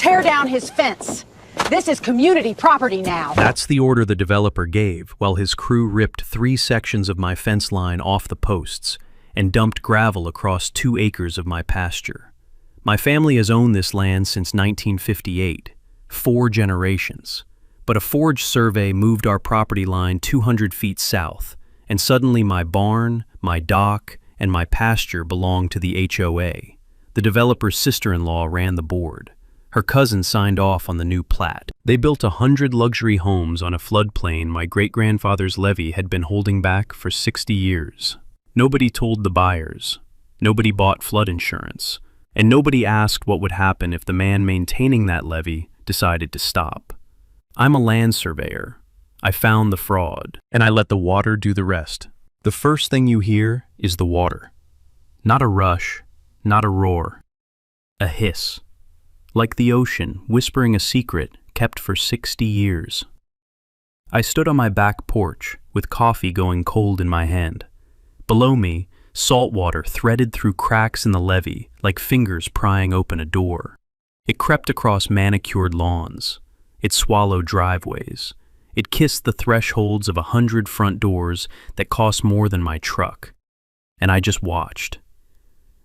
tear down his fence. This is community property now. That's the order the developer gave, while his crew ripped 3 sections of my fence line off the posts and dumped gravel across 2 acres of my pasture. My family has owned this land since 1958, 4 generations. But a forged survey moved our property line 200 feet south, and suddenly my barn, my dock, and my pasture belonged to the HOA. The developer's sister-in-law ran the board. Her cousin signed off on the new plat. They built 100 luxury homes on a floodplain my great-grandfather's levy had been holding back for 60 years. Nobody told the buyers. Nobody bought flood insurance. And nobody asked what would happen if the man maintaining that levy decided to stop. I'm a land surveyor. I found the fraud, and I let the water do the rest. The first thing you hear is the water. Not a rush, not a roar. A hiss. Like the ocean whispering a secret kept for 60 years. I stood on my back porch with coffee going cold in my hand. Below me, salt water threaded through cracks in the levee like fingers prying open a door. It crept across manicured lawns. It swallowed driveways. It kissed the thresholds of 100 front doors that cost more than my truck. And I just watched.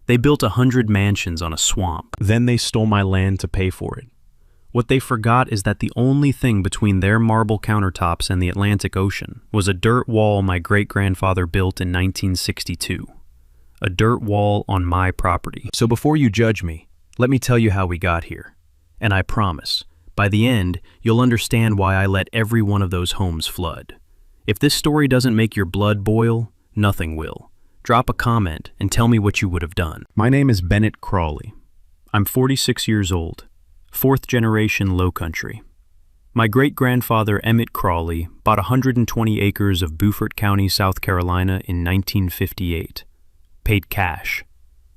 They built 100 mansions on a swamp. Then they stole my land to pay for it. What they forgot is that the only thing between their marble countertops and the Atlantic Ocean was a dirt wall my great-grandfather built in 1962. A dirt wall on my property. So before you judge me, let me tell you how we got here. And I promise, by the end, you'll understand why I let every one of those homes flood. If this story doesn't make your blood boil, nothing will. Drop a comment and tell me what you would have done. My name is Bennett Crawley. I'm 46 years old, 4th generation Low Country. My great-grandfather Emmett Crawley bought 120 acres of Beaufort County, South Carolina in 1958. Paid cash.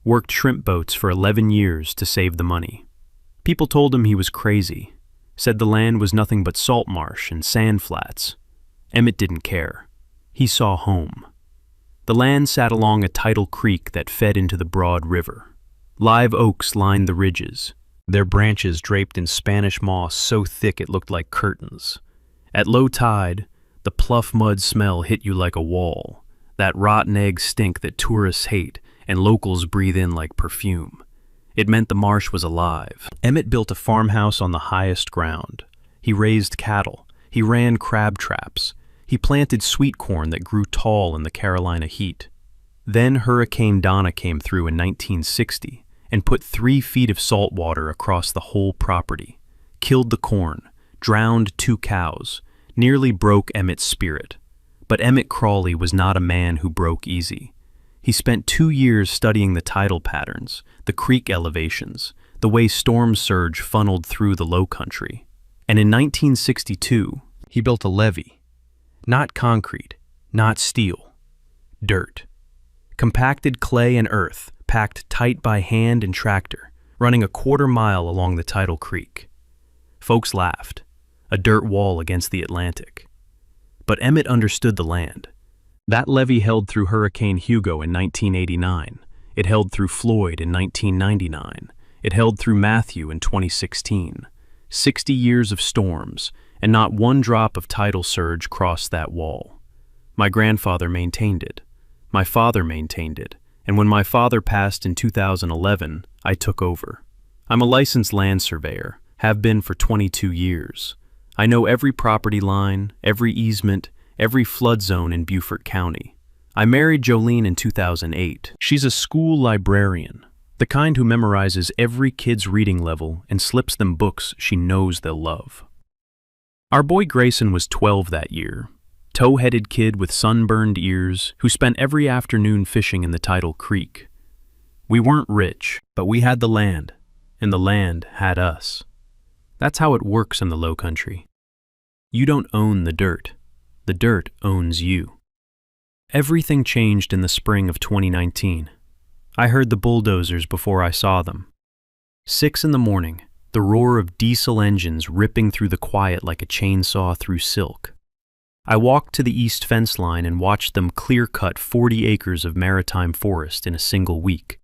Worked shrimp boats for 11 years to save the money. People told him he was crazy. Said the land was nothing but salt marsh and sand flats. Emmett didn't care. He saw home. The land sat along a tidal creek that fed into the broad river. Live oaks lined the ridges, their branches draped in Spanish moss so thick it looked like curtains. At low tide, the pluff mud smell hit you like a wall, that rotten egg stink that tourists hate and locals breathe in like perfume. It meant the marsh was alive. Emmett built a farmhouse on the highest ground. He raised cattle. He ran crab traps. He planted sweet corn that grew tall in the Carolina heat. Then Hurricane Donna came through in 1960 and put 3 feet of salt water across the whole property, killed the corn, drowned 2 cows, nearly broke Emmett's spirit. But Emmett Crawley was not a man who broke easy. He spent 2 years studying the tidal patterns, the creek elevations, the way storm surge funneled through the low country. And in 1962, he built a levee. Not concrete, not steel. Dirt. Compacted clay and earth, packed tight by hand and tractor, running a 1/4 mile along the tidal creek. Folks laughed. A dirt wall against the Atlantic. But Emmett understood the land. That levee held through Hurricane Hugo in 1989. It held through Floyd in 1999. It held through Matthew in 2016. 60 years of storms, and not one drop of tidal surge crossed that wall. My grandfather maintained it. My father maintained it. And when my father passed in 2011, I took over. I'm a licensed land surveyor, have been for 22 years. I know every property line, every easement, every flood zone in Beaufort County. I married Jolene in 2008. She's a school librarian, the kind who memorizes every kid's reading level and slips them books she knows they'll love. Our boy Grayson was 12 that year, tow-headed kid with sunburned ears who spent every afternoon fishing in the tidal creek. We weren't rich, but we had the land, and the land had us. That's how it works in the Low Country. You don't own the dirt owns you. Everything changed in the spring of 2019. I heard the bulldozers before I saw them. 6 in the morning, the roar of diesel engines ripping through the quiet like a chainsaw through silk. I walked to the east fence line and watched them clear-cut 40 acres of maritime forest in a single week.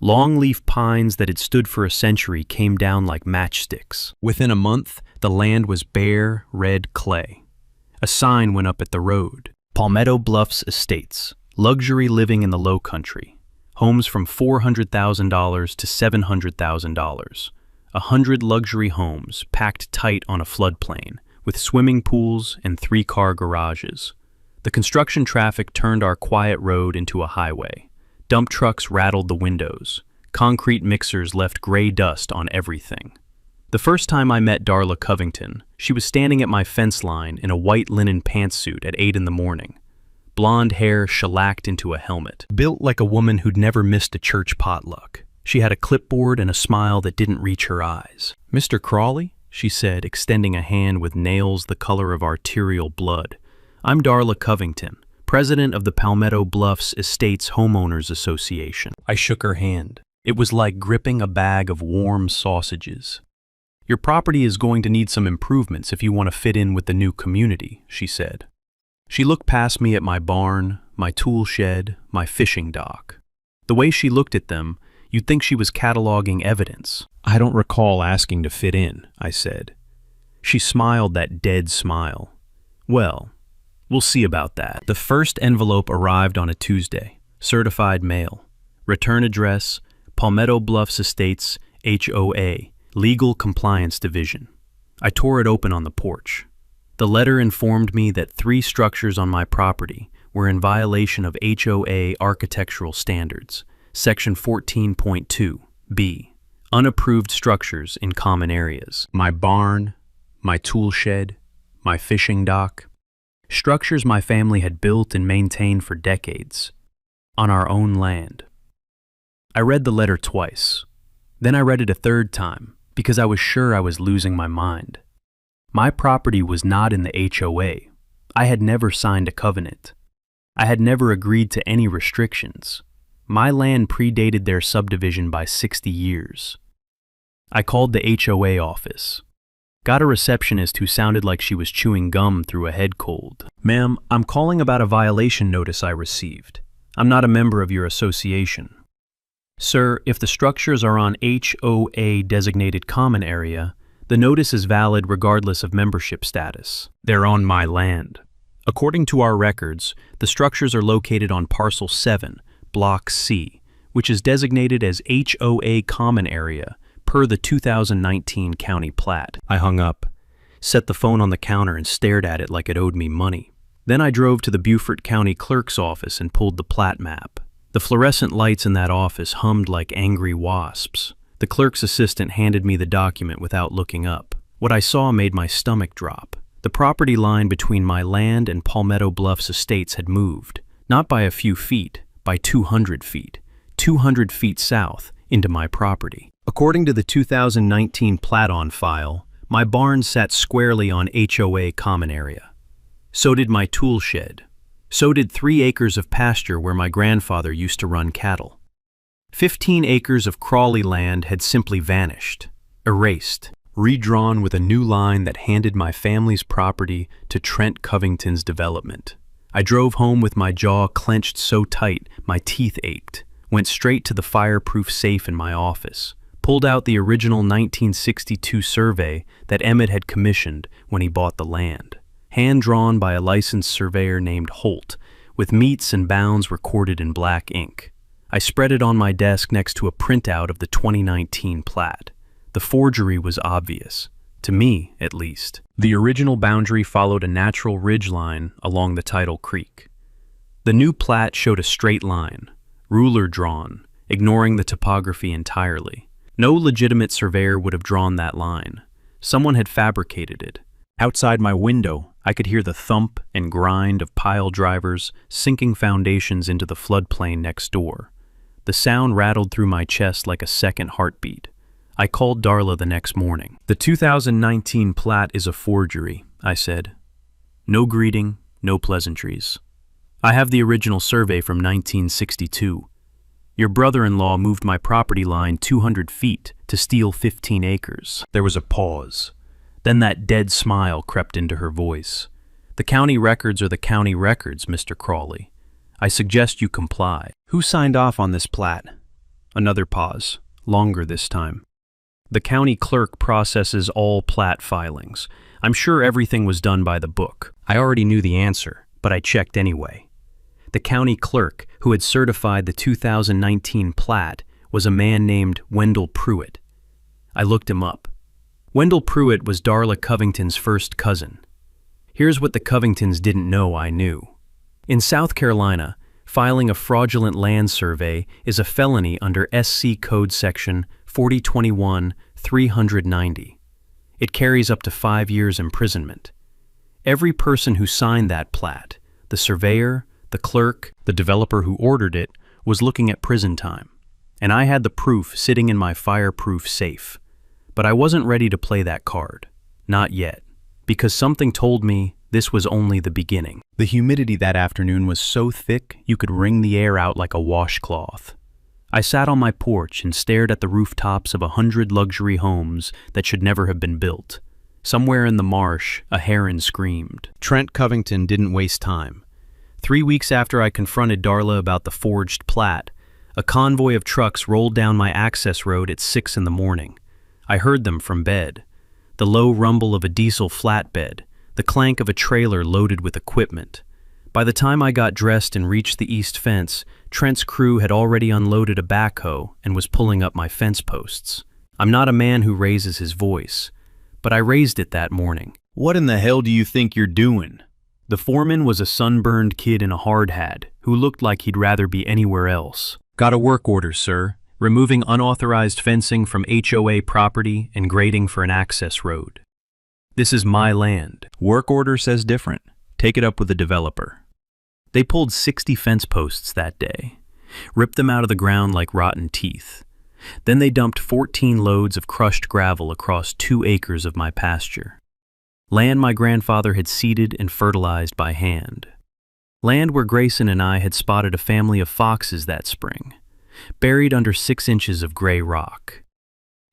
Longleaf pines that had stood for a century came down like matchsticks. Within a month, the land was bare, red clay. A sign went up at the road. Palmetto Bluffs Estates, luxury living in the low country. Homes from $400,000 to $700,000. 100 luxury homes packed tight on a floodplain, with swimming pools and 3-car garages. The construction traffic turned our quiet road into a highway. Dump trucks rattled the windows. Concrete mixers left gray dust on everything. The first time I met Darla Covington, she was standing at my fence line in a white linen pantsuit at 8 in the morning. Blonde hair shellacked into a helmet. Built like a woman who'd never missed a church potluck. She had a clipboard and a smile that didn't reach her eyes. "Mr. Crawley?" she said, extending a hand with nails the color of arterial blood. "I'm Darla Covington, president of the Palmetto Bluffs Estates Homeowners Association." I shook her hand. It was like gripping a bag of warm sausages. "Your property is going to need some improvements if you want to fit in with the new community," she said. She looked past me at my barn, my tool shed, my fishing dock. The way she looked at them, you'd think she was cataloging evidence. "I don't recall asking to fit in," I said. She smiled that dead smile. "Well, we'll see about that." The first envelope arrived on a Tuesday. Certified mail. Return address, Palmetto Bluffs Estates, HOA, Legal Compliance Division. I tore it open on the porch. The letter informed me that 3 structures on my property were in violation of HOA architectural standards, Section 14.2b, unapproved structures in common areas. My barn, my tool shed, my fishing dock, structures my family had built and maintained for decades, on our own land. I read the letter twice. Then I read it a third time, because I was sure I was losing my mind. My property was not in the HOA. I had never signed a covenant. I had never agreed to any restrictions. My land predated their subdivision by 60 years. I called the HOA office. Got a receptionist who sounded like she was chewing gum through a head cold. "Ma'am, I'm calling about a violation notice I received. I'm not a member of your association." "Sir, if the structures are on HOA designated common area, the notice is valid regardless of membership status. They're on my land. According to our records, the structures are located on Parcel 7, Block C, which is designated as HOA common area per the 2019 county plat." I hung up, set the phone on the counter and stared at it like it owed me money. Then I drove to the Beaufort County Clerk's office and pulled the plat map. The fluorescent lights in that office hummed like angry wasps. The clerk's assistant handed me the document without looking up. What I saw made my stomach drop. The property line between my land and Palmetto Bluffs Estates had moved, not by a few feet, by 200 feet, 200 feet south into my property. According to the 2019 plat on file, my barn sat squarely on HOA common area. So did my tool shed. So did 3 acres of pasture where my grandfather used to run cattle. 15 acres of Crawley land had simply vanished, erased, redrawn with a new line that handed my family's property to Trent Covington's development. I drove home with my jaw clenched so tight my teeth ached, went straight to the fireproof safe in my office, pulled out the original 1962 survey that Emmett had commissioned when he bought the land, hand-drawn by a licensed surveyor named Holt, with meets and bounds recorded in black ink. I spread it on my desk next to a printout of the 2019 plat. The forgery was obvious, to me at least. The original boundary followed a natural ridgeline along the tidal creek. The new plat showed a straight line, ruler drawn, ignoring the topography entirely. No legitimate surveyor would have drawn that line. Someone had fabricated it. Outside my window, I could hear the thump and grind of pile drivers sinking foundations into the floodplain next door. The sound rattled through my chest like a second heartbeat. I called Darla the next morning. "The 2019 plat is a forgery," I said. "No greeting, no pleasantries. I have the original survey from 1962. Your brother-in-law moved my property line 200 feet to steal 15 acres. There was a pause. Then that dead smile crept into her voice. "The county records are the county records, Mr. Crawley. I suggest you comply." "Who signed off on this plat?" Another pause, longer this time. The county clerk processes all plat filings. I'm sure everything was done by the book. I already knew the answer, but I checked anyway. The county clerk who had certified the 2019 plat was a man named Wendell Pruitt. I looked him up. Wendell Pruitt was Darla Covington's first cousin. Here's what the Covingtons didn't know I knew. In South Carolina, filing a fraudulent land survey is a felony under SC Code Section 4021-390. It carries up to 5 years imprisonment. Every person who signed that plat, the surveyor, the clerk, the developer who ordered it, was looking at prison time. And I had the proof sitting in my fireproof safe. But I wasn't ready to play that card. Not yet. Because something told me this was only the beginning. The humidity that afternoon was so thick you could wring the air out like a washcloth. I sat on my porch and stared at the rooftops of 100 luxury homes that should never have been built. Somewhere in the marsh, a heron screamed. Trent Covington didn't waste time. 3 weeks after I confronted Darla about the forged plat, a convoy of trucks rolled down my access road at 6 in the morning. I heard them from bed. The low rumble of a diesel flatbed, the clank of a trailer loaded with equipment. By the time I got dressed and reached the east fence, Trent's crew had already unloaded a backhoe and was pulling up my fence posts. I'm not a man who raises his voice, but I raised it that morning. "What in the hell do you think you're doing?" The foreman was a sunburned kid in a hard hat who looked like he'd rather be anywhere else. "Got a work order, sir. Removing unauthorized fencing from HOA property and grading for an access road. This is my land." "Work order says different. Take it up with the developer." They pulled 60 fence posts that day, ripped them out of the ground like rotten teeth. Then they dumped 14 loads of crushed gravel across 2 acres of my pasture. Land my grandfather had seeded and fertilized by hand. Land where Grayson and I had spotted a family of foxes that spring, buried under 6 inches of gray rock.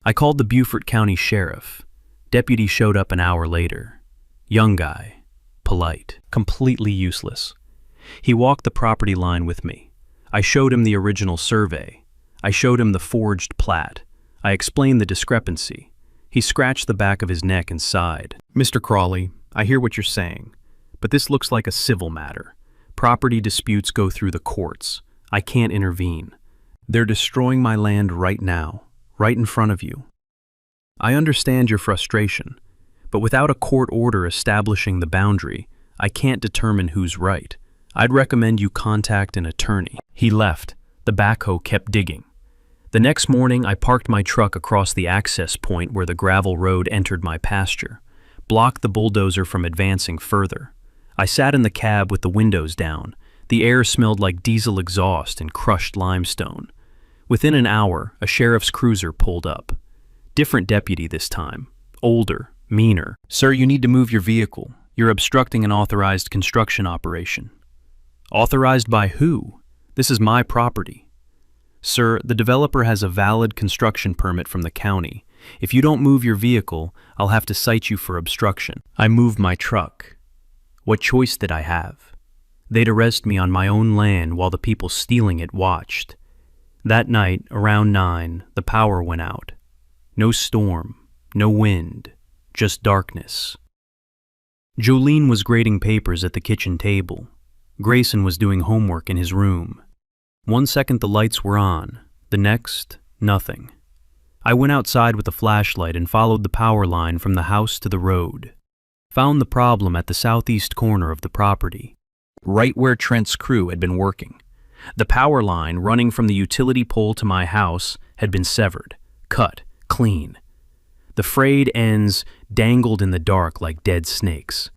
I called the Beaufort County Sheriff. Deputy showed up an hour later. Young guy, polite, completely useless. He walked the property line with me. I showed him the original survey. I showed him the forged plat. I explained the discrepancy. He scratched the back of his neck and sighed. "Mr. Crawley, I hear what you're saying, but this looks like a civil matter. Property disputes go through the courts. I can't intervene. They're destroying my land right now, right in front of you. I understand your frustration, but without a court order establishing the boundary, I can't determine who's right. I'd recommend you contact an attorney." He left. The backhoe kept digging. The next morning, I parked my truck across the access point where the gravel road entered my pasture, blocked the bulldozer from advancing further. I sat in the cab with the windows down. The air smelled like diesel exhaust and crushed limestone. Within an hour, a sheriff's cruiser pulled up. Different deputy this time. Older, meaner. "Sir, you need to move your vehicle. You're obstructing an authorized construction operation." "Authorized by who? This is my property." "Sir, the developer has a valid construction permit from the county. If you don't move your vehicle, I'll have to cite you for obstruction." I moved my truck. What choice did I have? They'd arrest me on my own land while the people stealing it watched. That night, around 9, the power went out. No storm, no wind, just darkness. Jolene was grading papers at the kitchen table. Grayson was doing homework in his room. 1 second the lights were on, the next, nothing. I went outside with a flashlight and followed the power line from the house to the road. Found the problem at the southeast corner of the property, right where Trent's crew had been working. The power line running from the utility pole to my house had been severed, cut, clean. The frayed ends dangled in the dark like dead snakes.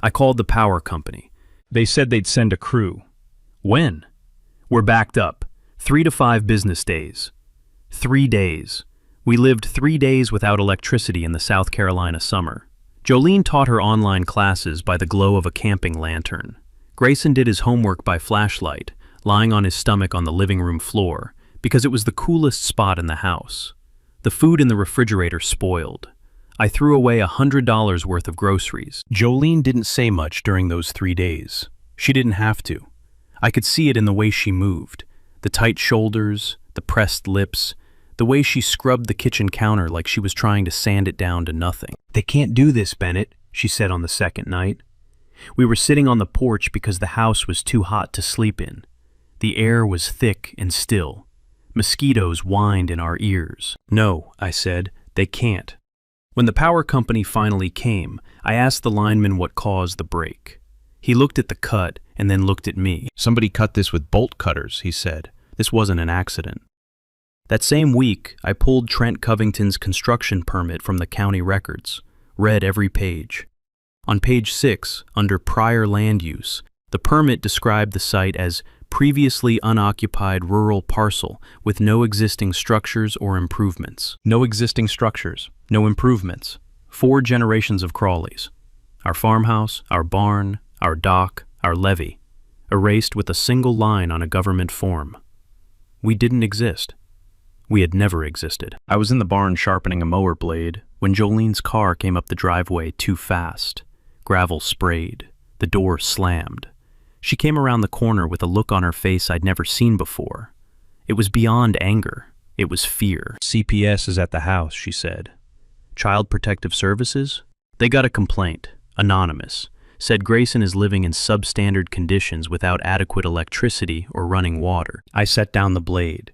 I called the power company. They said they'd send a crew. When? We're backed up. 3 to 5 business days. 3 days. We lived 3 days without electricity in the South Carolina summer. Jolene taught her online classes by the glow of a camping lantern. Grayson did his homework by flashlight, lying on his stomach on the living room floor, because it was the coolest spot in the house. The food in the refrigerator spoiled. I threw away $100 worth of groceries. Jolene didn't say much during those 3 days. She didn't have to. I could see it in the way she moved. The tight shoulders, the pressed lips, the way she scrubbed the kitchen counter like she was trying to sand it down to nothing. "They can't do this, Bennett," she said on the second night. We were sitting on the porch because the house was too hot to sleep in. The air was thick and still. Mosquitoes whined in our ears. "No," I said, "they can't." When the power company finally came, I asked the lineman what caused the break. He looked at the cut and then looked at me. "Somebody cut this with bolt cutters," he said. "This wasn't an accident." That same week, I pulled Trent Covington's construction permit from the county records, read every page. On page 6, under prior land use, the permit described the site as previously unoccupied rural parcel with no existing structures or improvements. No existing structures, no improvements. 4 generations of Crawleys. Our farmhouse, our barn, our dock, our levee, erased with a single line on a government form. We didn't exist. We had never existed. I was in the barn sharpening a mower blade when Jolene's car came up the driveway too fast. Gravel sprayed. The door slammed. She came around the corner with a look on her face I'd never seen before. It was beyond anger. It was fear. "CPS is at the house," she said. "Child Protective Services?" They got a complaint, anonymous, said Grayson is living in substandard conditions without adequate electricity or running water. I set down the blade.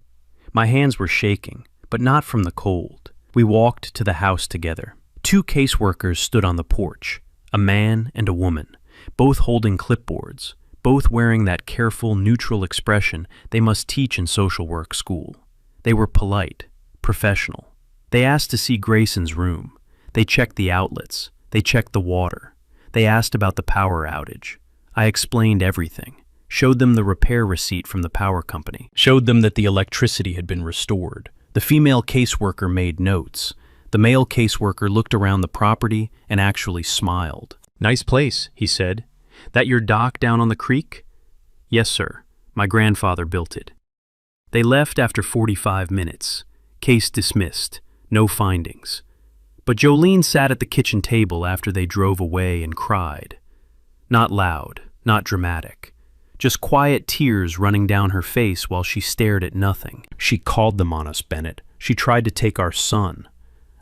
My hands were shaking, but not from the cold. We walked to the house together. 2 caseworkers stood on the porch, a man and a woman, both holding clipboards, both wearing that careful, neutral expression they must teach in social work school. They were polite, professional. They asked to see Grayson's room. They checked the outlets. They checked the water. They asked about the power outage. I explained everything. Showed them the repair receipt from the power company. Showed them that the electricity had been restored. The female caseworker made notes. The male caseworker looked around the property and actually smiled. "Nice place," he said. "That your dock down on the creek?" "Yes, sir. My grandfather built it." They left after 45 minutes. Case dismissed. No findings. But Jolene sat at the kitchen table after they drove away and cried. Not loud, not dramatic. Just quiet tears running down her face while she stared at nothing. "She called them on us, Bennett. She tried to take our son."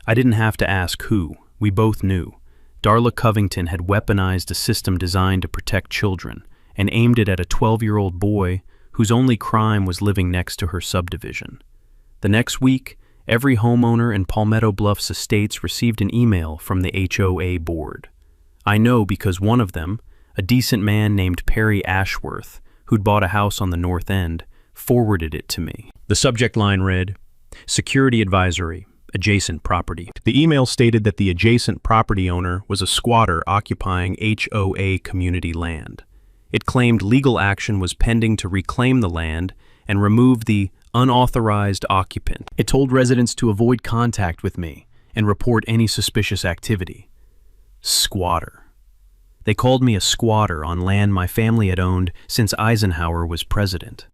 I didn't have to ask who. We both knew. Darla Covington had weaponized a system designed to protect children and aimed it at a 12-year-old boy whose only crime was living next to her subdivision. The next week, every homeowner in Palmetto Bluffs Estates received an email from the HOA board. I know because one of them, a decent man named Perry Ashworth, who'd bought a house on the North End, forwarded it to me. The subject line read, "Security Advisory, Adjacent Property." The email stated that the adjacent property owner was a squatter occupying HOA community land. It claimed legal action was pending to reclaim the land and remove the unauthorized occupant. It told residents to avoid contact with me and report any suspicious activity. Squatter. They called me a squatter on land my family had owned since Eisenhower was president.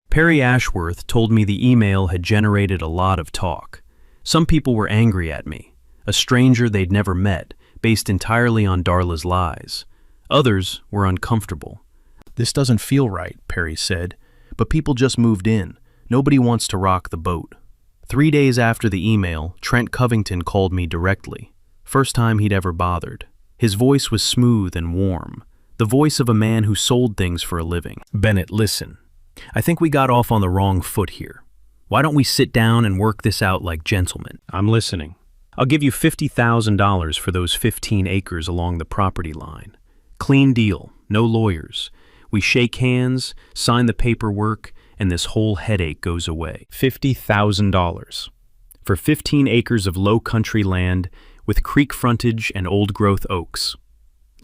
Perry Ashworth told me the email had generated a lot of talk. Some people were angry at me, a stranger they'd never met, based entirely on Darla's lies. Others were uncomfortable. "This doesn't feel right," Perry said, "but people just moved in. Nobody wants to rock the boat." 3 days after the email, Trent Covington called me directly. First time he'd ever bothered. His voice was smooth and warm, the voice of a man who sold things for a living. "Bennett, listen. I think we got off on the wrong foot here. Why don't we sit down and work this out like gentlemen?" "I'm listening." "I'll give you $50,000 for those 15 acres along the property line. Clean deal, no lawyers. We shake hands, sign the paperwork, and this whole headache goes away." $50,000 for 15 acres of low country land with creek frontage and old-growth oaks.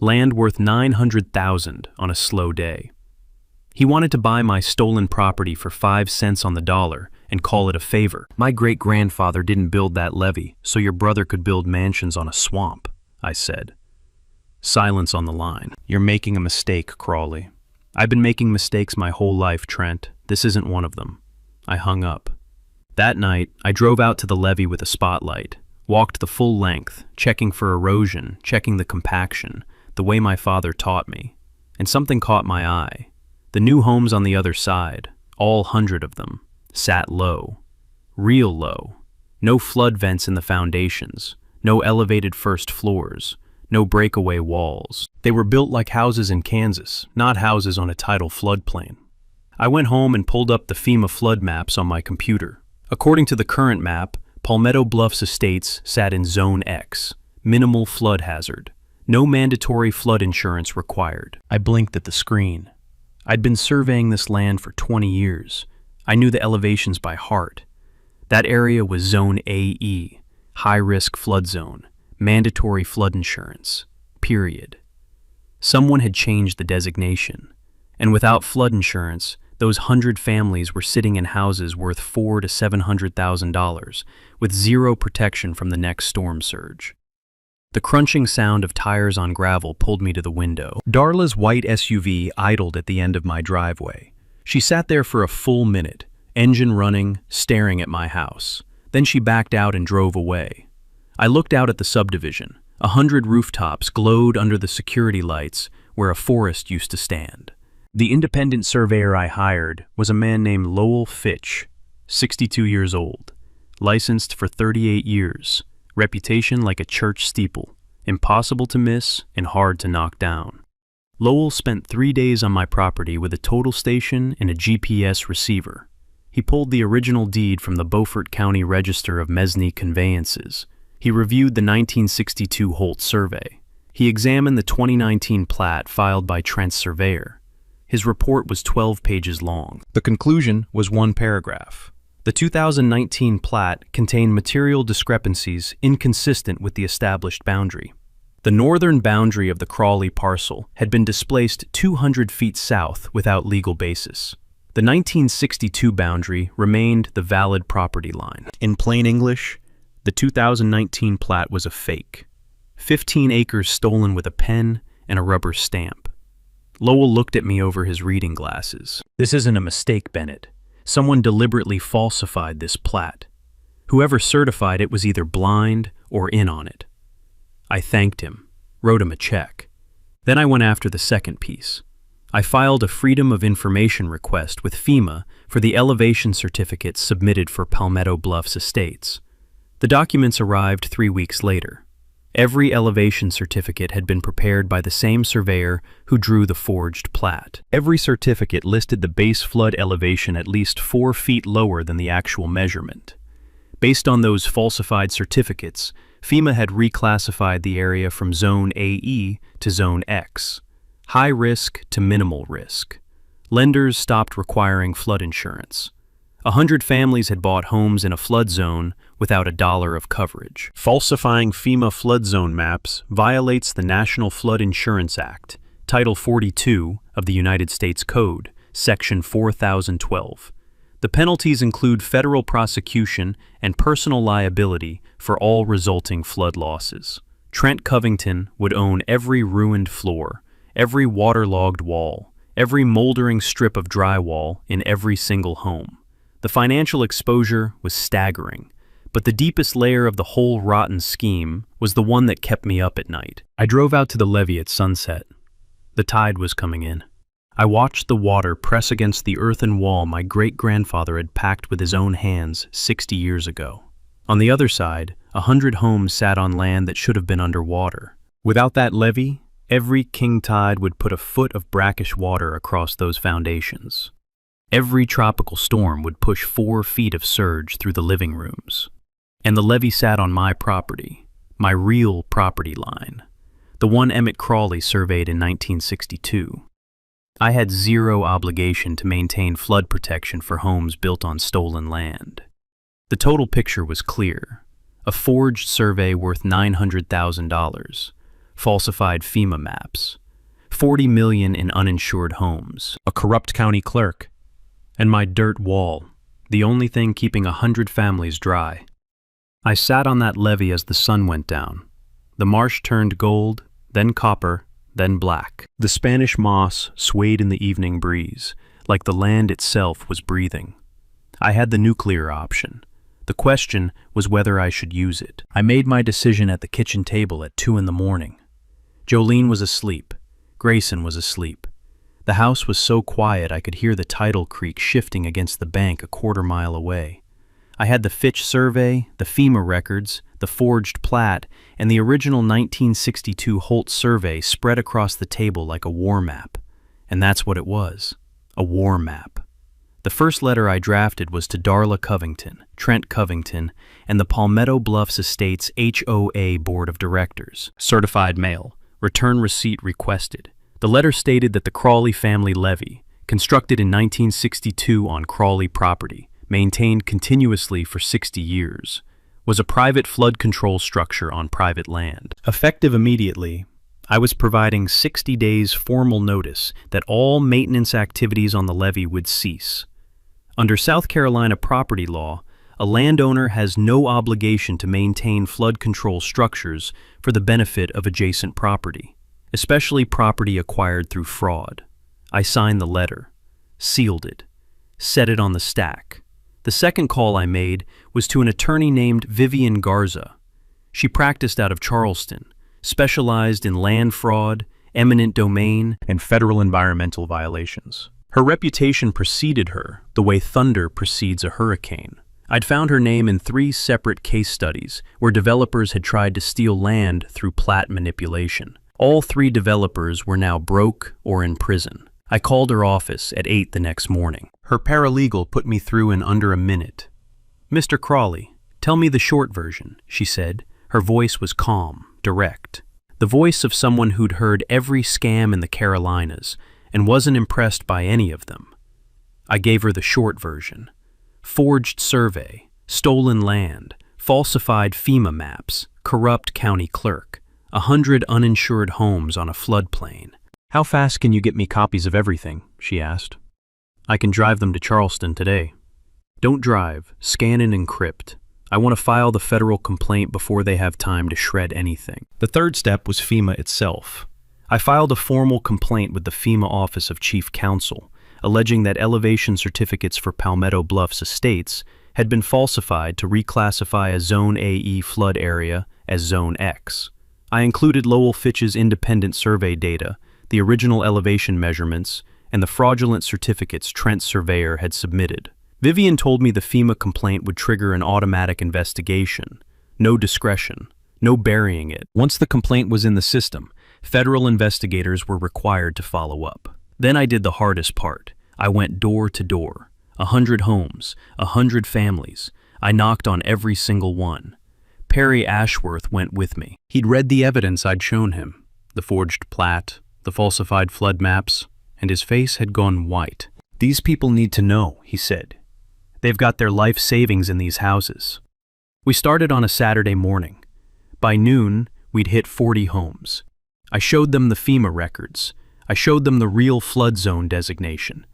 Land worth $900,000 on a slow day. He wanted to buy my stolen property for 5 cents on the dollar and call it a favor. "My great-grandfather didn't build that levee so your brother could build mansions on a swamp," I said. Silence on the line. "You're making a mistake, Crawley." "I've been making mistakes my whole life, Trent. This isn't one of them." I hung up. That night, I drove out to the levee with a spotlight, walked the full length, checking for erosion, checking the compaction, the way my father taught me. And something caught my eye. The new homes on the other side, all 100 of them, sat low. Real low. No flood vents in the foundations, no elevated first floors, no breakaway walls. They were built like houses in Kansas, not houses on a tidal floodplain. I went home and pulled up the FEMA flood maps on my computer. According to the current map, Palmetto Bluffs Estates sat in Zone X, minimal flood hazard. No mandatory flood insurance required. I blinked at the screen. I'd been surveying this land for 20 years. I knew the elevations by heart. That area was Zone AE, high-risk flood zone, mandatory flood insurance, period. Someone had changed the designation, and without flood insurance, those 100 families were sitting in houses worth $400,000 to $700,000 with zero protection from the next storm surge. The crunching sound of tires on gravel pulled me to the window. Darla's white SUV idled at the end of my driveway. She sat there for a full minute, engine running, staring at my house. Then she backed out and drove away. I looked out at the subdivision. 100 rooftops glowed under the security lights where a forest used to stand. The independent surveyor I hired was a man named Lowell Fitch, 62 years old, licensed for 38 years, reputation like a church steeple, impossible to miss and hard to knock down. Lowell spent 3 days on my property with a total station and a GPS receiver. He pulled the original deed from the Beaufort County Register of Mesne Conveyances. He reviewed the 1962 Holt survey. He examined the 2019 plat filed by Trent's surveyor. His report was 12 pages long. The conclusion was one paragraph. The 2019 plat contained material discrepancies inconsistent with the established boundary. The northern boundary of the Crawley parcel had been displaced 200 feet south without legal basis. The 1962 boundary remained the valid property line. In plain English, the 2019 plat was a fake. 15 acres stolen with a pen and a rubber stamp. Lowell looked at me over his reading glasses. This isn't a mistake, Bennett. Someone deliberately falsified this plat. Whoever certified it was either blind or in on it. I thanked him, wrote him a check. Then I went after the second piece. I filed a Freedom of Information request with FEMA for the elevation certificates submitted for Palmetto Bluffs Estates. The documents arrived 3 weeks later. Every elevation certificate had been prepared by the same surveyor who drew the forged plat. Every certificate listed the base flood elevation at least 4 feet lower than the actual measurement. Based on those falsified certificates, FEMA had reclassified the area from Zone AE to Zone X, high risk to minimal risk. Lenders stopped requiring flood insurance. 100 families had bought homes in a flood zone without $1 of coverage. Falsifying FEMA flood zone maps violates the National Flood Insurance Act, Title 42 of the United States Code, Section 4012. The penalties include federal prosecution and personal liability for all resulting flood losses. Trent Covington would own every ruined floor, every waterlogged wall, every moldering strip of drywall in every single home. The financial exposure was staggering, but the deepest layer of the whole rotten scheme was the one that kept me up at night. I drove out to the levee at sunset. The tide was coming in. I watched the water press against the earthen wall my great-grandfather had packed with his own hands 60 years ago. On the other side, 100 homes sat on land that should have been underwater. Without that levee, every king tide would put a foot of brackish water across those foundations. Every tropical storm would push 4 feet of surge through the living rooms. And the levee sat on my property, my real property line, the one Emmett Crawley surveyed in 1962. I had zero obligation to maintain flood protection for homes built on stolen land. The total picture was clear. A forged survey worth $900,000, falsified FEMA maps, $40 million in uninsured homes, a corrupt county clerk, and my dirt wall, the only thing keeping 100 families dry. I sat on that levee as the sun went down. The marsh turned gold, then copper, then black. The Spanish moss swayed in the evening breeze, like the land itself was breathing. I had the nuclear option. The question was whether I should use it. I made my decision at the kitchen table at 2 in the morning. Jolene was asleep. Grayson was asleep. The house was so quiet I could hear the tidal creek shifting against the bank a quarter-mile away. I had the Fitch survey, the FEMA records, the forged plat, and the original 1962 Holt survey spread across the table like a war map. And that's what it was, a war map. The first letter I drafted was to Darla Covington, Trent Covington, and the Palmetto Bluffs Estates HOA Board of Directors. Certified mail. Return receipt requested. The letter stated that the Crawley family levee, constructed in 1962 on Crawley property, maintained continuously for 60 years, was a private flood control structure on private land. Effective immediately, I was providing 60 days formal notice that all maintenance activities on the levee would cease. Under South Carolina property law, a landowner has no obligation to maintain flood control structures for the benefit of adjacent property, especially property acquired through fraud. I signed the letter, sealed it, set it on the stack. The second call I made was to an attorney named Vivian Garza. She practiced out of Charleston, specialized in land fraud, eminent domain, and federal environmental violations. Her reputation preceded her the way thunder precedes a hurricane. I'd found her name in 3 separate case studies where developers had tried to steal land through plat manipulation. All 3 developers were now broke or in prison. I called her office at 8 the next morning. Her paralegal put me through in under a minute. "Mr. Crawley, tell me the short version," she said. Her voice was calm, direct. The voice of someone who'd heard every scam in the Carolinas and wasn't impressed by any of them. I gave her the short version. Forged survey, stolen land, falsified FEMA maps, corrupt county clerk, 100 uninsured homes on a floodplain. "How fast can you get me copies of everything?" she asked. "I can drive them to Charleston today." "Don't drive, scan and encrypt. I want to file the federal complaint before they have time to shred anything." The third step was FEMA itself. I filed a formal complaint with the FEMA Office of Chief Counsel, alleging that elevation certificates for Palmetto Bluffs Estates had been falsified to reclassify a Zone AE flood area as Zone X. I included Lowell Fitch's independent survey data, the original elevation measurements, and the fraudulent certificates Trent's surveyor had submitted. Vivian told me the FEMA complaint would trigger an automatic investigation. No discretion, no burying it. Once the complaint was in the system, federal investigators were required to follow up. Then I did the hardest part. I went door to door. 100 homes, 100 families. I knocked on every single one. Perry Ashworth went with me. He'd read the evidence I'd shown him, the forged plat, the falsified flood maps, and his face had gone white. "These people need to know," he said. "They've got their life savings in these houses." We started on a Saturday morning. By noon, we'd hit 40 homes. I showed them the FEMA records. I showed them the real flood zone designation.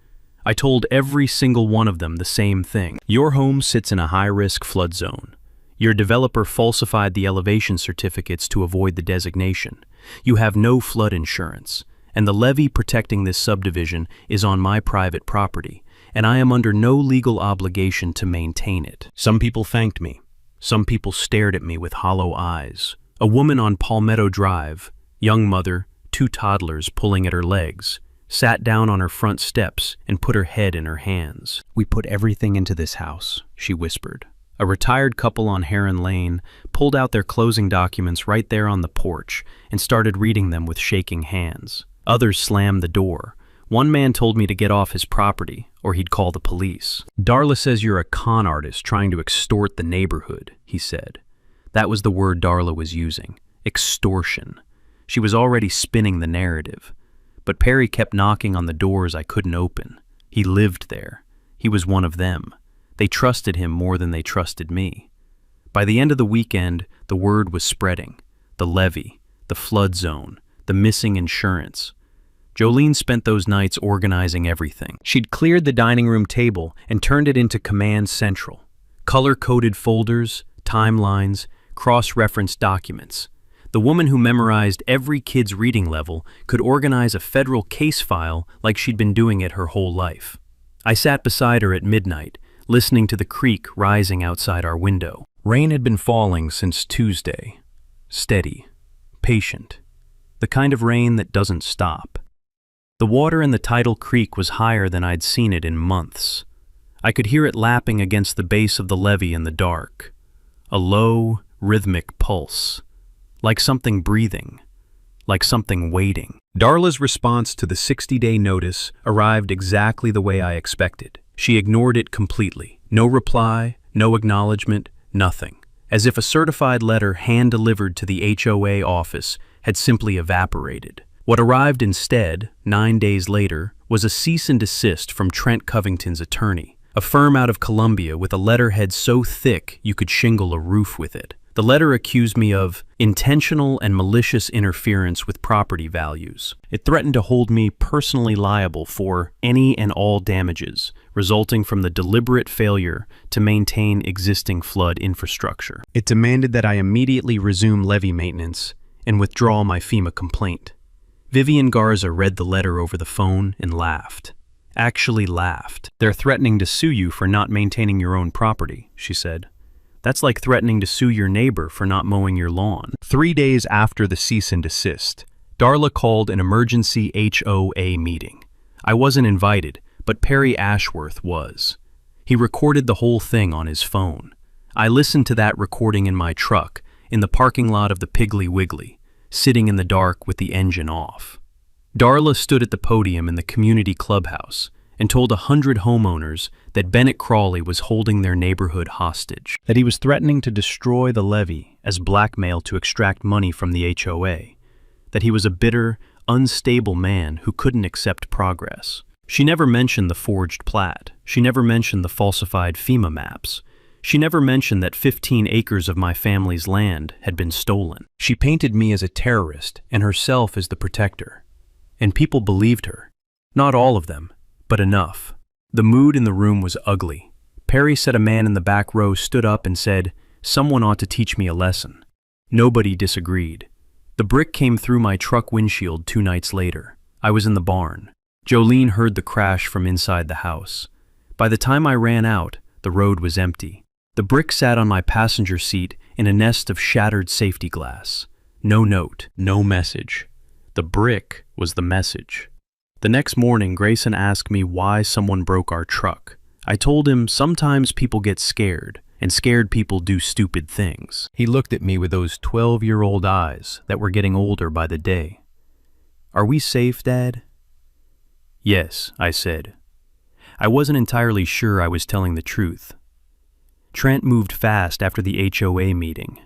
I told every single one of them the same thing. "Your home sits in a high-risk flood zone. Your developer falsified the elevation certificates to avoid the designation. You have no flood insurance, and the levee protecting this subdivision is on my private property, and I am under no legal obligation to maintain it." Some people thanked me. Some people stared at me with hollow eyes. A woman on Palmetto Drive, young mother, 2 toddlers pulling at her legs, sat down on her front steps and put her head in her hands. "We put everything into this house," she whispered. A retired couple on Heron Lane pulled out their closing documents right there on the porch and started reading them with shaking hands. Others slammed the door. One man told me to get off his property, or he'd call the police. "Darla says you're a con artist trying to extort the neighborhood," he said. That was the word Darla was using, extortion. She was already spinning the narrative. But Perry kept knocking on the doors I couldn't open. He lived there. He was one of them. They trusted him more than they trusted me. By the end of the weekend, the word was spreading. The levee, the flood zone, the missing insurance. Jolene spent those nights organizing everything. She'd cleared the dining room table and turned it into Command Central. Color-coded folders, timelines, cross-referenced documents. The woman who memorized every kid's reading level could organize a federal case file like she'd been doing it her whole life. I sat beside her at midnight, listening to the creek rising outside our window. Rain had been falling since Tuesday. Steady, patient. The kind of rain that doesn't stop. The water in the tidal creek was higher than I'd seen it in months. I could hear it lapping against the base of the levee in the dark. A low, rhythmic pulse. Like something breathing. Like something waiting. Darla's response to the 60-day notice arrived exactly the way I expected. She ignored it completely. No reply, no acknowledgement, nothing. As if a certified letter hand-delivered to the HOA office had simply evaporated. What arrived instead, 9 days later, was a cease and desist from Trent Covington's attorney, a firm out of Columbia with a letterhead so thick you could shingle a roof with it. The letter accused me of intentional and malicious interference with property values. It threatened to hold me personally liable for any and all damages resulting from the deliberate failure to maintain existing flood infrastructure. It demanded that I immediately resume levee maintenance and withdraw my FEMA complaint. Vivian Garza read the letter over the phone and laughed. Actually laughed. "They're threatening to sue you for not maintaining your own property," she said. "That's like threatening to sue your neighbor for not mowing your lawn." 3 days after the cease and desist, Darla called an emergency HOA meeting. I wasn't invited, but Perry Ashworth was. He recorded the whole thing on his phone. I listened to that recording in my truck, in the parking lot of the Piggly Wiggly, sitting in the dark with the engine off. Darla stood at the podium in the community clubhouse and told 100 homeowners that Bennett Crawley was holding their neighborhood hostage, that he was threatening to destroy the levee as blackmail to extract money from the HOA, that he was a bitter, unstable man who couldn't accept progress. She never mentioned the forged plat. She never mentioned the falsified FEMA maps. She never mentioned that 15 acres of my family's land had been stolen. She painted me as a terrorist and herself as the protector. And people believed her. Not all of them, but enough. The mood in the room was ugly. Perry said a man in the back row stood up and said, "Someone ought to teach me a lesson." Nobody disagreed. The brick came through my truck windshield 2 nights later. I was in the barn. Jolene heard the crash from inside the house. By the time I ran out, the road was empty. The brick sat on my passenger seat in a nest of shattered safety glass. No note, no message. The brick was the message. The next morning, Grayson asked me why someone broke our truck. I told him sometimes people get scared, and scared people do stupid things. He looked at me with those 12-year-old eyes that were getting older by the day. "Are we safe, Dad?" "Yes," I said. I wasn't entirely sure I was telling the truth. Trent moved fast after the HOA meeting.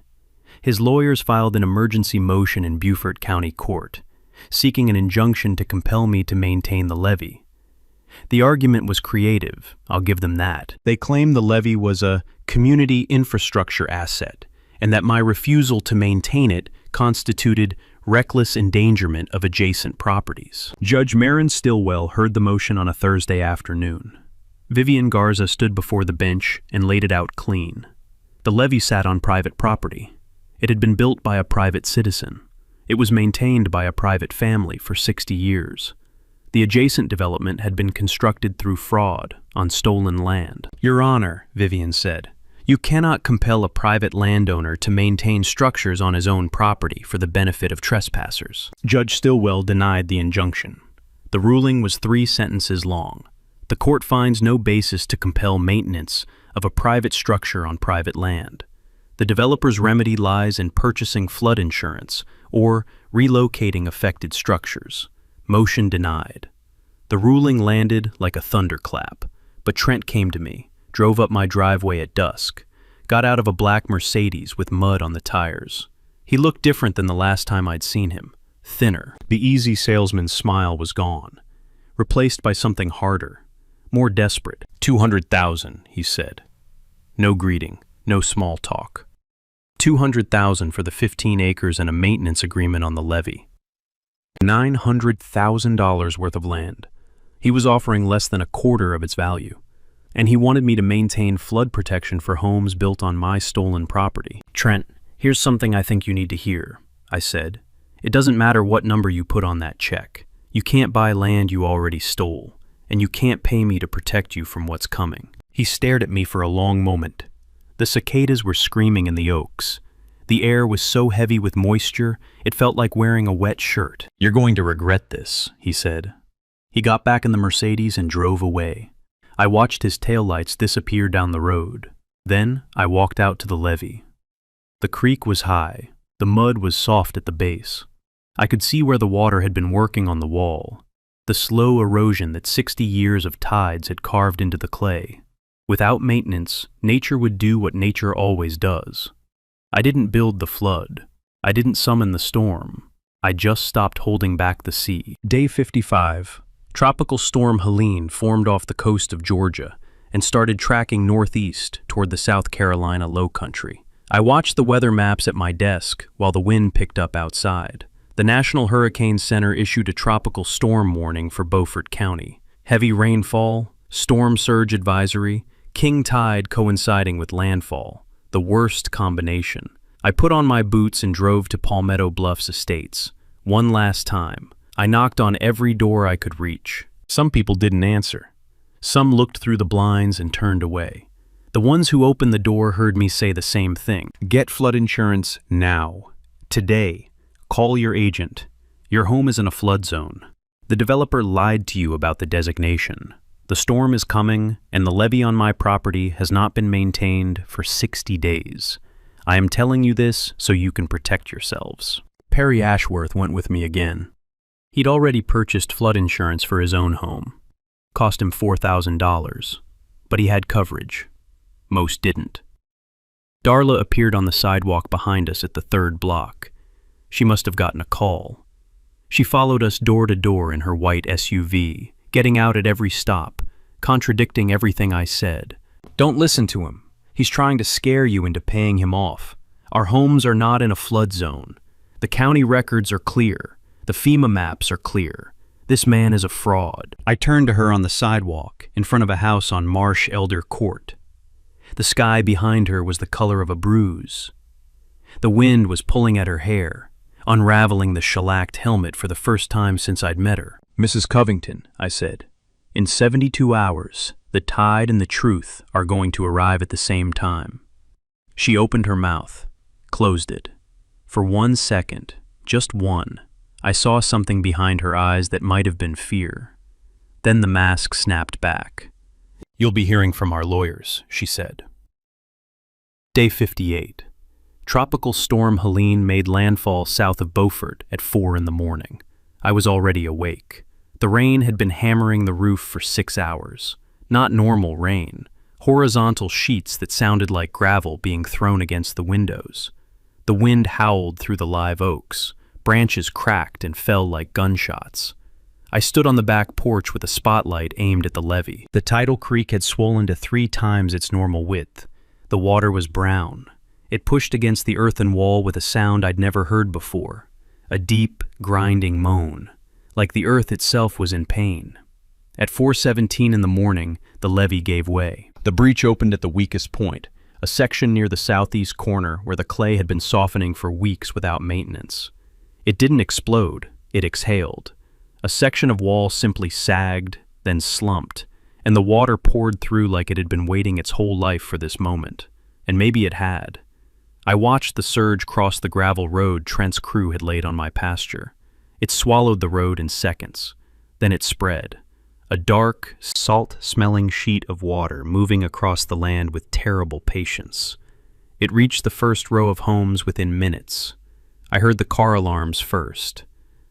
His lawyers filed an emergency motion in Beaufort County Court, seeking an injunction to compel me to maintain the levee. The argument was creative, I'll give them that. They claimed the levee was a community infrastructure asset, and that my refusal to maintain it constituted reckless endangerment of adjacent properties. Judge Marin Stillwell heard the motion on a Thursday afternoon. Vivian Garza stood before the bench and laid it out clean. The levee sat on private property. It had been built by a private citizen. It was maintained by a private family for 60 years. The adjacent development had been constructed through fraud on stolen land. "Your Honor," Vivian said, "you cannot compel a private landowner to maintain structures on his own property for the benefit of trespassers." Judge Stillwell denied the injunction. The ruling was 3 sentences long. The court finds no basis to compel maintenance of a private structure on private land. The developer's remedy lies in purchasing flood insurance or relocating affected structures. Motion denied. The ruling landed like a thunderclap, but Trent came to me, drove up my driveway at dusk, got out of a black Mercedes with mud on the tires. He looked different than the last time I'd seen him, thinner. The easy salesman's smile was gone, replaced by something harder, more desperate. "200,000, he said. No greeting, no small talk. 200,000 for the 15 acres and a maintenance agreement on the levee. $900,000 worth of land. He was offering less than a quarter of its value. And he wanted me to maintain flood protection for homes built on my stolen property. "Trent, here's something I think you need to hear," I said. "It doesn't matter what number you put on that check. You can't buy land you already stole, and you can't pay me to protect you from what's coming." He stared at me for a long moment. The cicadas were screaming in the oaks. The air was so heavy with moisture, it felt like wearing a wet shirt. "You're going to regret this," he said. He got back in the Mercedes and drove away. I watched his taillights disappear down the road. Then I walked out to the levee. The creek was high. The mud was soft at the base. I could see where the water had been working on the wall, the slow erosion that 60 years of tides had carved into the clay. Without maintenance, nature would do what nature always does. I didn't build the flood. I didn't summon the storm. I just stopped holding back the sea. Day 55. Tropical storm Helene formed off the coast of Georgia and started tracking northeast toward the South Carolina low country. I watched the weather maps at my desk while the wind picked up outside. The National Hurricane Center issued a tropical storm warning for Beaufort County. Heavy rainfall, storm surge advisory, king tide coinciding with landfall. The worst combination. I put on my boots and drove to Palmetto Bluffs Estates. One last time. I knocked on every door I could reach. Some people didn't answer. Some looked through the blinds and turned away. The ones who opened the door heard me say the same thing. Get flood insurance now. Today. Call your agent. Your home is in a flood zone. The developer lied to you about the designation. The storm is coming, and the levee on my property has not been maintained for 60 days. I am telling you this so you can protect yourselves. Perry Ashworth went with me again. He'd already purchased flood insurance for his own home. Cost him $4,000, but he had coverage. Most didn't. Darla appeared on the sidewalk behind us at the third block. She must have gotten a call. She followed us door to door in her white SUV, getting out at every stop, contradicting everything I said. Don't listen to him. He's trying to scare you into paying him off. Our homes are not in a flood zone. The county records are clear. The FEMA maps are clear. This man is a fraud. I turned to her on the sidewalk, in front of a house on Marsh Elder Court. The sky behind her was the color of a bruise. The wind was pulling at her hair, unraveling the shellacked helmet for the first time since I'd met her. Mrs. Covington, I said, in 72 hours, the tide and the truth are going to arrive at the same time. She opened her mouth, closed it. For 1 second, just one, I saw something behind her eyes that might have been fear. Then the mask snapped back. You'll be hearing from our lawyers, she said. Day 58. Tropical storm Helene made landfall south of Beaufort at 4 in the morning. I was already awake. The rain had been hammering the roof for 6 hours. Not normal rain. Horizontal sheets that sounded like gravel being thrown against the windows. The wind howled through the live oaks. Branches cracked and fell like gunshots. I stood on the back porch with a spotlight aimed at the levee. The tidal creek had swollen to 3 times its normal width. The water was brown. It pushed against the earthen wall with a sound I'd never heard before. A deep, grinding moan, like the earth itself was in pain. At 4:17 in the morning, the levee gave way. The breach opened at the weakest point, a section near the southeast corner where the clay had been softening for weeks without maintenance. It didn't explode, it exhaled. A section of wall simply sagged, then slumped, and the water poured through like it had been waiting its whole life for this moment. And maybe it had. I watched the surge cross the gravel road Trent's crew had laid on my pasture. It swallowed the road in seconds. Then it spread. A dark, salt-smelling sheet of water moving across the land with terrible patience. It reached the first row of homes within minutes. I heard the car alarms first.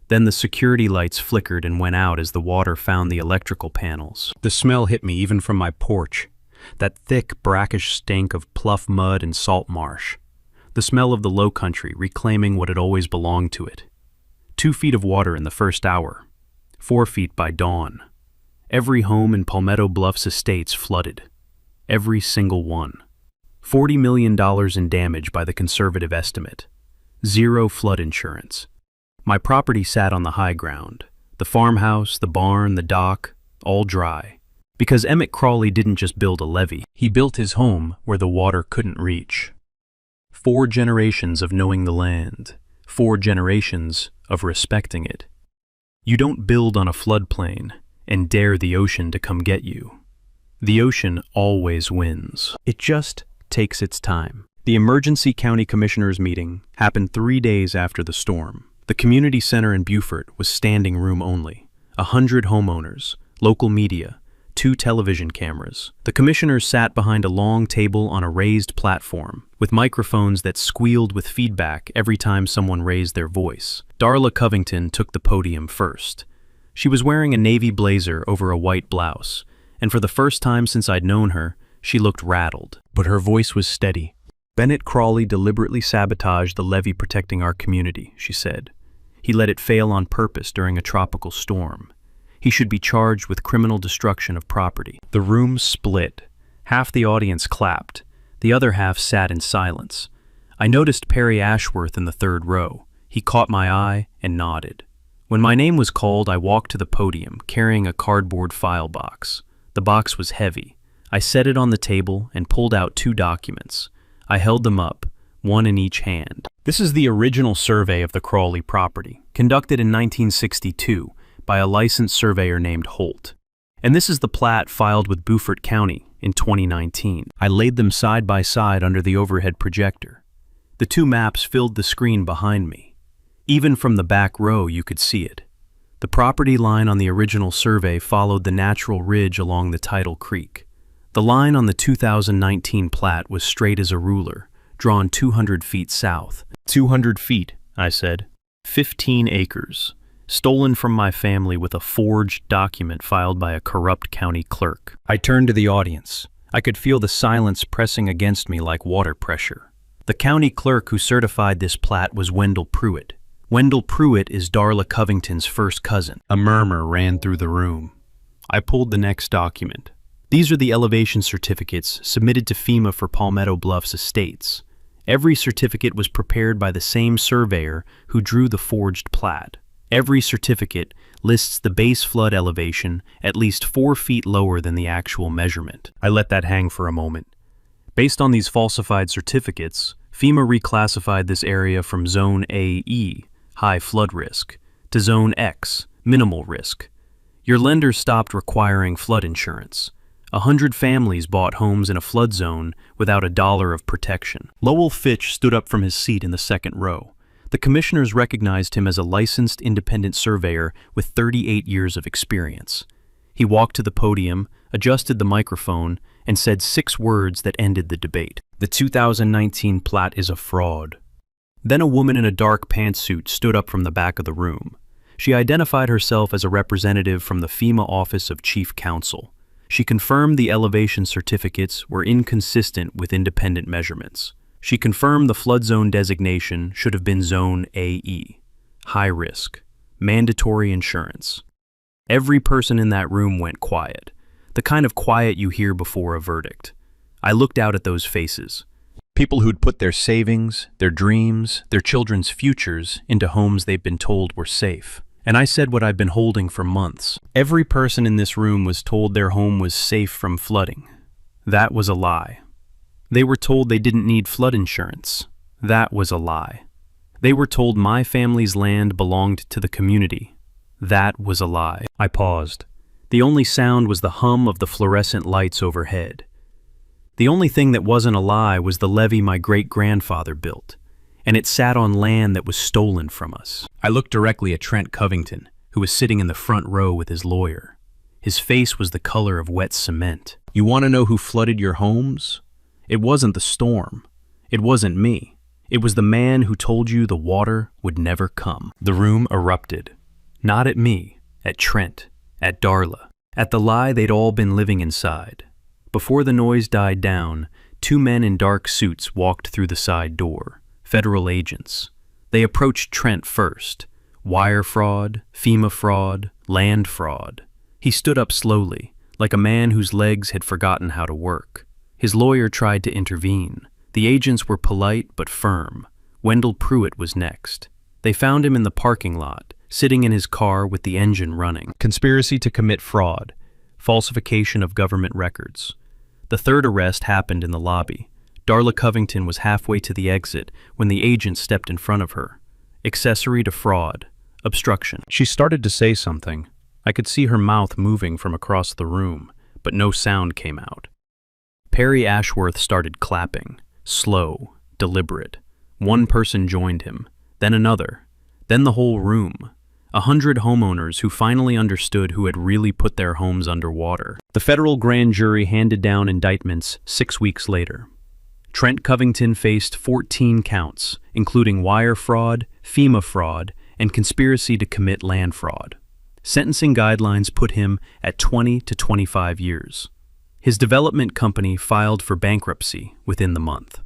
Then the security lights flickered and went out as the water found the electrical panels. The smell hit me even from my porch. That thick, brackish stink of pluff mud and salt marsh. The smell of the low country reclaiming what had always belonged to it. 2 feet of water in the first hour. 4 feet by dawn. Every home in Palmetto Bluffs Estates flooded. Every single one. $40 million in damage by the conservative estimate. 0 flood insurance. My property sat on the high ground. The farmhouse, the barn, the dock, all dry. Because Emmett Crawley didn't just build a levee. He built his home where the water couldn't reach. 4 generations of knowing the land. 4 generations of respecting it. You don't build on a floodplain and dare the ocean to come get you. The ocean always wins. It just takes its time. The emergency county commissioners meeting happened 3 days after the storm. The community center in Beaufort was standing room only. 100 homeowners, local media, 2 television cameras. The commissioners sat behind a long table on a raised platform, with microphones that squealed with feedback every time someone raised their voice. Darla Covington took the podium first. She was wearing a navy blazer over a white blouse, and for the first time since I'd known her, she looked rattled. But her voice was steady. Bennett Crawley deliberately sabotaged the levee protecting our community, she said. He let it fail on purpose during a tropical storm. He should be charged with criminal destruction of property. The room split. Half the audience clapped. The other half sat in silence. I noticed Perry Ashworth in the third row. He caught my eye and nodded. When my name was called, I walked to the podium, carrying a cardboard file box. The box was heavy. I set it on the table and pulled out 2 documents. I held them up, one in each hand. This is the original survey of the Crawley property, conducted in 1962 by a licensed surveyor named Holt. And this is the plat filed with Beaufort County in 2019. I laid them side by side under the overhead projector. The 2 maps filled the screen behind me. Even from the back row, you could see it. The property line on the original survey followed the natural ridge along the tidal creek. The line on the 2019 plat was straight as a ruler, drawn 200 feet south. 200 feet, I said. 15 acres. Stolen from my family with a forged document filed by a corrupt county clerk. I turned to the audience. I could feel the silence pressing against me like water pressure. The county clerk who certified this plat was Wendell Pruitt. Wendell Pruitt is Darla Covington's first cousin. A murmur ran through the room. I pulled the next document. These are the elevation certificates submitted to FEMA for Palmetto Bluffs estates. Every certificate was prepared by the same surveyor who drew the forged plat. Every certificate lists the base flood elevation at least 4 feet lower than the actual measurement. I let that hang for a moment. Based on these falsified certificates, FEMA reclassified this area from Zone AE, high flood risk, to Zone X, minimal risk. Your lender stopped requiring flood insurance. 100 families bought homes in a flood zone without $1 of protection. Lowell Fitch stood up from his seat in the second row. The commissioners recognized him as a licensed independent surveyor with 38 years of experience. He walked to the podium, adjusted the microphone, and said 6 words that ended the debate. The 2019 plat is a fraud. Then a woman in a dark pantsuit stood up from the back of the room. She identified herself as a representative from the FEMA Office of Chief Counsel. She confirmed the elevation certificates were inconsistent with independent measurements. She confirmed the flood zone designation should have been Zone AE, high risk, mandatory insurance. Every person in that room went quiet, the kind of quiet you hear before a verdict. I looked out at those faces. People who'd put their savings, their dreams, their children's futures into homes they've been told were safe. And I said what I've been holding for months. Every person in this room was told their home was safe from flooding. That was a lie. They were told they didn't need flood insurance. That was a lie. They were told my family's land belonged to the community. That was a lie. I paused. The only sound was the hum of the fluorescent lights overhead. The only thing that wasn't a lie was the levee my great-grandfather built, and it sat on land that was stolen from us. I looked directly at Trent Covington, who was sitting in the front row with his lawyer. His face was the color of wet cement. You want to know who flooded your homes? It wasn't the storm. It wasn't me. It was the man who told you the water would never come. The room erupted. Not at me, at Trent, at Darla, at the lie they'd all been living inside. Before the noise died down, 2 men in dark suits walked through the side door, federal agents. They approached Trent first. Wire fraud, FEMA fraud, land fraud. He stood up slowly, like a man whose legs had forgotten how to work. His lawyer tried to intervene. The agents were polite but firm. Wendell Pruitt was next. They found him in the parking lot, sitting in his car with the engine running. Conspiracy to commit fraud. Falsification of government records. The third arrest happened in the lobby. Darla Covington was halfway to the exit when the agent stepped in front of her. Accessory to fraud. Obstruction. She started to say something. I could see her mouth moving from across the room, but no sound came out. Perry Ashworth started clapping, slow, deliberate. One person joined him, then another, then the whole room. 100 homeowners who finally understood who had really put their homes underwater. The federal grand jury handed down indictments 6 weeks later. Trent Covington faced 14 counts, including wire fraud, FEMA fraud, and conspiracy to commit land fraud. Sentencing guidelines put him at 20 to 25 years. His development company filed for bankruptcy within the month.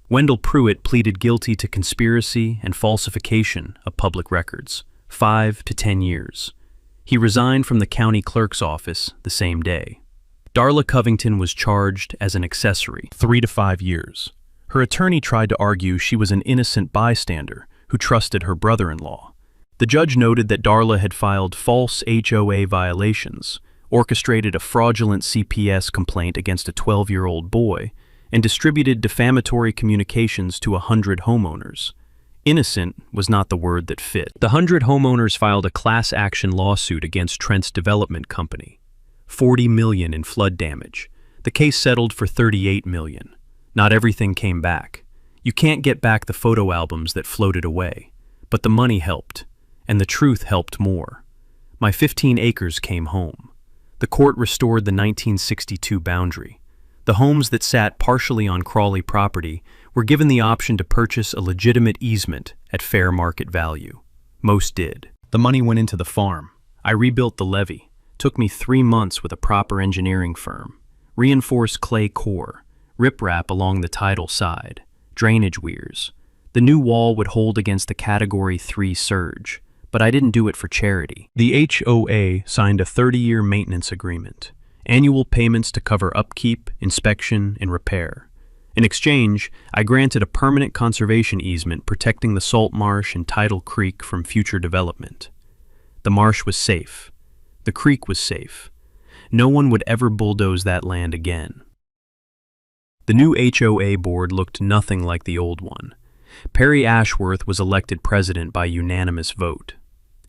Wendell Pruitt pleaded guilty to conspiracy and falsification of public records, 5 to 10 years. He resigned from the county clerk's office the same day. Darla Covington was charged as an accessory, 3 to 5 years. Her attorney tried to argue she was an innocent bystander who trusted her brother-in-law. The judge noted that Darla had filed false HOA violations, orchestrated a fraudulent CPS complaint against a 12-year-old boy, and distributed defamatory communications to 100 homeowners. Innocent was not the word that fit. The 100 homeowners filed a class action lawsuit against Trent's development company. $40 million in flood damage. The case settled for $38 million. Not everything came back. You can't get back the photo albums that floated away. But the money helped, and the truth helped more. My 15 acres came home. The court restored the 1962 boundary. The homes that sat partially on Crawley property were given the option to purchase a legitimate easement at fair market value. Most did. The money went into the farm. I rebuilt the levee. Took me 3 months with a proper engineering firm. Reinforced clay core, riprap along the tidal side, drainage weirs. The new wall would hold against the Category 3 surge, but I didn't do it for charity. The HOA signed a 30-year maintenance agreement, annual payments to cover upkeep, inspection, and repair. In exchange, I granted a permanent conservation easement protecting the salt marsh and tidal creek from future development. The marsh was safe. The creek was safe. No one would ever bulldoze that land again. The new HOA board looked nothing like the old one. Perry Ashworth was elected president by unanimous vote.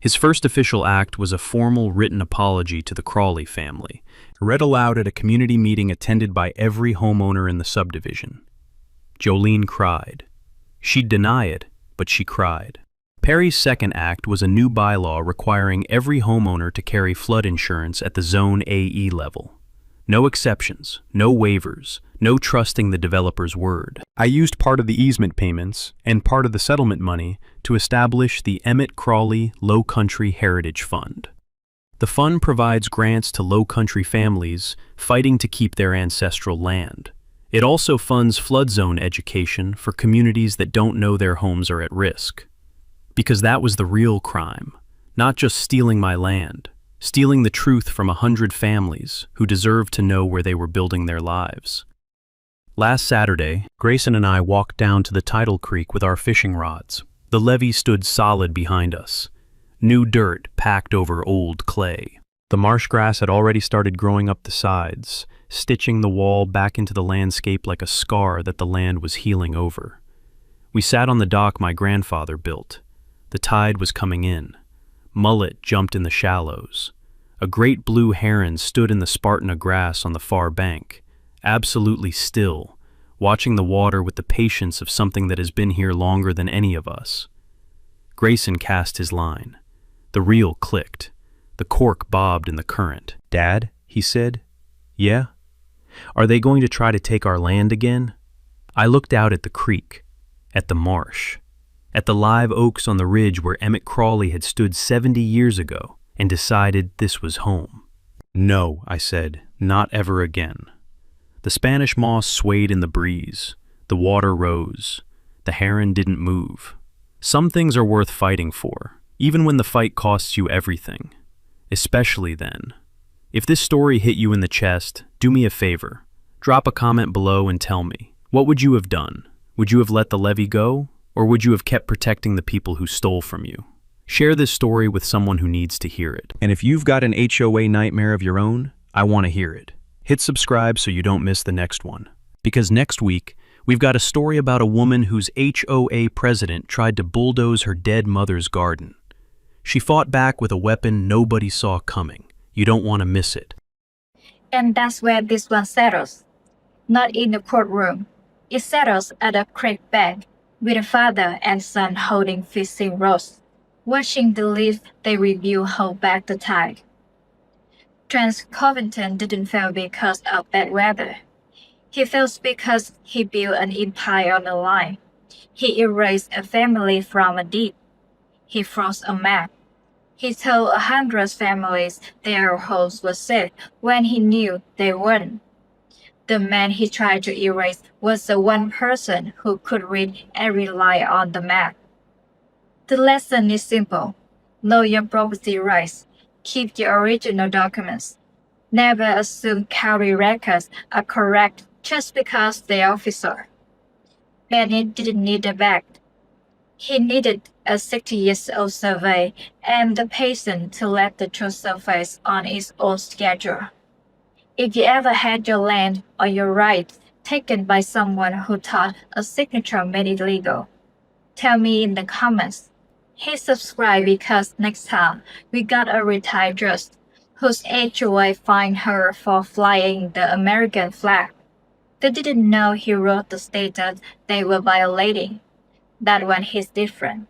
His first official act was a formal written apology to the Crawley family, read aloud at a community meeting attended by every homeowner in the subdivision. Jolene cried. She'd deny it, but she cried. Perry's second act was a new bylaw requiring every homeowner to carry flood insurance at the Zone AE level. No exceptions, no waivers, no trusting the developer's word. I used part of the easement payments and part of the settlement money to establish the Emmett Crawley Low Country Heritage Fund. The fund provides grants to low country families fighting to keep their ancestral land. It also funds flood zone education for communities that don't know their homes are at risk. Because that was the real crime, not just stealing my land, stealing the truth from 100 families who deserved to know where they were building their lives. Last Saturday, Grayson and I walked down to the tidal creek with our fishing rods. The levee stood solid behind us, new dirt packed over old clay. The marsh grass had already started growing up the sides, stitching the wall back into the landscape like a scar that the land was healing over. We sat on the dock my grandfather built. The tide was coming in. Mullet jumped in the shallows. A great blue heron stood in the Spartina grass on the far bank, absolutely still, watching the water with the patience of something that has been here longer than any of us. Grayson cast his line. The reel clicked. The cork bobbed in the current. "Dad," he said. "Yeah? Are they going to try to take our land again?" I looked out at the creek, at the marsh, at the live oaks on the ridge where Emmett Crawley had stood 70 years ago, and decided this was home. "No," I said, "not ever again." The Spanish moss swayed in the breeze. The water rose. The heron didn't move. Some things are worth fighting for, even when the fight costs you everything. Especially then. If this story hit you in the chest, do me a favor. Drop a comment below and tell me, what would you have done? Would you have let the levee go? Or would you have kept protecting the people who stole from you? Share this story with someone who needs to hear it. And if you've got an HOA nightmare of your own, I want to hear it. Hit subscribe so you don't miss the next one. Because next week, we've got a story about a woman whose HOA president tried to bulldoze her dead mother's garden. She fought back with a weapon nobody saw coming. You don't want to miss it. And that's where this one settles. Not in the courtroom. It settles at a creek bank, with a father and son holding fishing rods. Watching the leaf they review hold back the tide. Trans Covington didn't fail because of bad weather. He fails because he built an empire on a line. He erased a family from a deed. He froze a map. He told 100 families their homes were safe when he knew they weren't. The man he tried to erase was the one person who could read every line on the map. The lesson is simple. Know your property rights. Keep the original documents. Never assume county records are correct just because they are official. Bennett didn't need a bag. He needed a 60-year-old survey and the patience to let the truth surface on its own schedule. If you ever had your land or your rights taken by someone who thought a signature made it legal, tell me in the comments. Hit subscribe because next time we got a retired judge whose HOA fined her for flying the American flag. They didn't know he wrote the statute they were violating. That one is different.